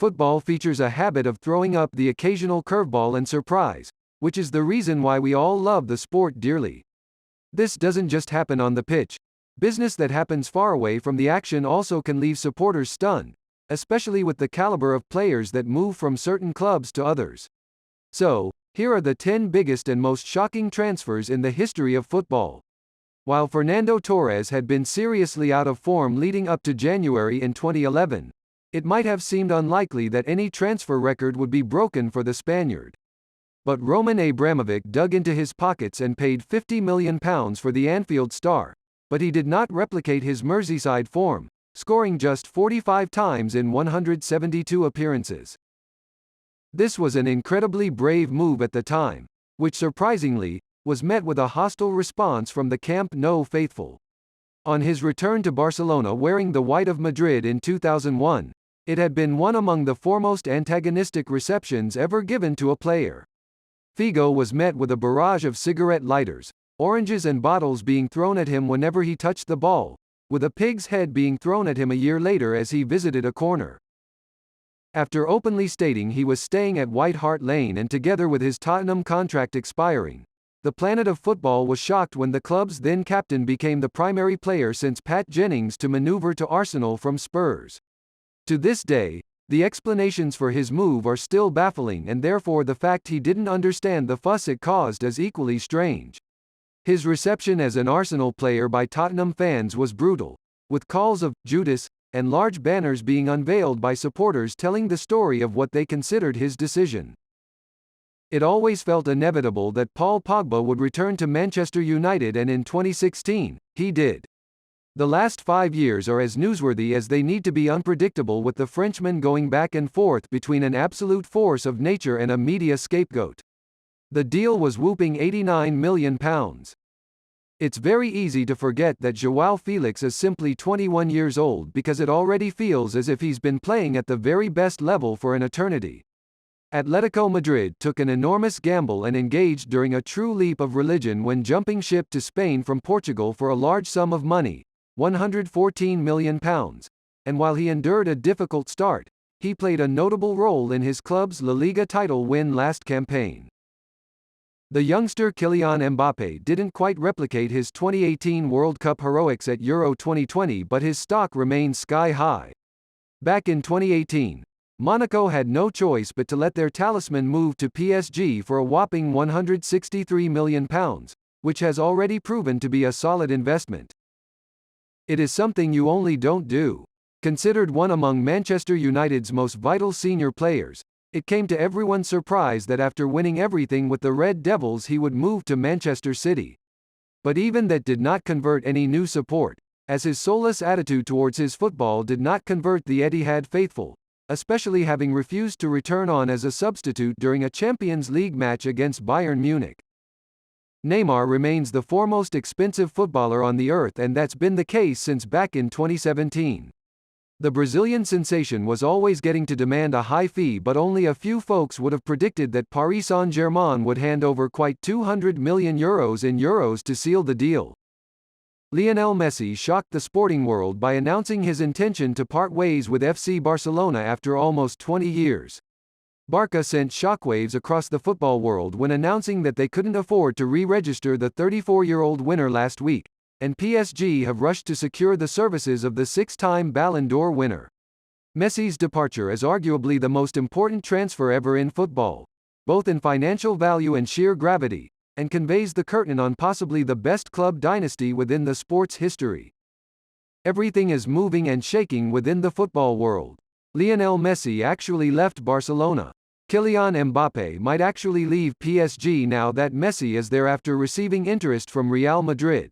football features a habit of throwing up the occasional curveball and surprise, which is the reason why we all love the sport dearly. This doesn't just happen on the pitch. Business that happens far away from the action also can leave supporters stunned, especially with the caliber of players that move from certain clubs to others. So, here are the 10 biggest and most shocking transfers in the history of football. While Fernando Torres had been seriously out of form leading up to January in 2011, it might have seemed unlikely that any transfer record would be broken for the Spaniard. But Roman Abramovich dug into his pockets and paid £50 million for the Anfield star, but he did not replicate his Merseyside form, scoring just 45 times in 172 appearances. This was an incredibly brave move at the time, which surprisingly, was met with a hostile response from the Camp Nou faithful. On his return to Barcelona wearing the white of Madrid in 2001, it had been one among the foremost antagonistic receptions ever given to a player. Figo was met with a barrage of cigarette lighters, oranges and bottles being thrown at him whenever he touched the ball, with a pig's head being thrown at him a year later as he visited a corner. After openly stating he was staying at White Hart Lane and together with his Tottenham contract expiring, the planet of football was shocked when the club's then captain became the primary player since Pat Jennings to maneuver to Arsenal from Spurs. To this day, the explanations for his move are still baffling, and therefore the fact he didn't understand the fuss it caused is equally strange. His reception as an Arsenal player by Tottenham fans was brutal, with calls of Judas and large banners being unveiled by supporters telling the story of what they considered his decision. It always felt inevitable that Paul Pogba would return to Manchester United, and in 2016, he did. The last 5 years are as newsworthy as they need to be unpredictable, with the Frenchman going back and forth between an absolute force of nature and a media scapegoat. The deal was whopping £89 million. It's very easy to forget that João Felix is simply 21 years old because it already feels as if he's been playing at the very best level for an eternity. Atletico Madrid took an enormous gamble and engaged during a true leap of religion when jumping ship to Spain from Portugal for a large sum of money, £114 million, and while he endured a difficult start, he played a notable role in his club's La Liga title win last campaign. The youngster Kylian Mbappé didn't quite replicate his 2018 World Cup heroics at Euro 2020, but his stock remained sky high. Back in 2018, Monaco had no choice but to let their talisman move to PSG for a whopping £163 million, which has already proven to be a solid investment. It is something you only don't do. Considered one among Manchester United's most vital senior players, it came to everyone's surprise that after winning everything with the Red Devils he would move to Manchester City. But even that did not convert any new support, as his soulless attitude towards his football did not convert the Etihad faithful, especially having refused to return on as a substitute during a Champions League match against Bayern Munich. Neymar remains the foremost expensive footballer on the earth, and that's been the case since back in 2017. The Brazilian sensation was always getting to demand a high fee, but only a few folks would have predicted that Paris Saint-Germain would hand over quite €200 million to seal the deal. Lionel Messi shocked the sporting world by announcing his intention to part ways with FC Barcelona after almost 20 years. Barca sent shockwaves across the football world when announcing that they couldn't afford to re-register the 34-year-old winner last week, and PSG have rushed to secure the services of the 6-time Ballon d'Or winner. Messi's departure is arguably the most important transfer ever in football, both in financial value and sheer gravity, and conveys the curtain on possibly the best club dynasty within the sport's history. Everything is moving and shaking within the football world. Lionel Messi actually left Barcelona. Kylian Mbappé might actually leave PSG now that Messi is there after receiving interest from Real Madrid.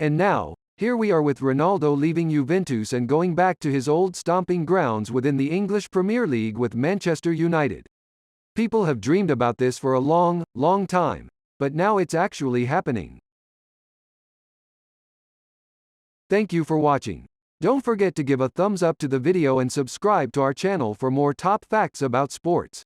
And now, here we are with Ronaldo leaving Juventus and going back to his old stomping grounds within the English Premier League with Manchester United. People have dreamed about this for a long, long time, but now it's actually happening. Thank you for watching. Don't forget to give a thumbs up to the video and subscribe to our channel for more top facts about sports.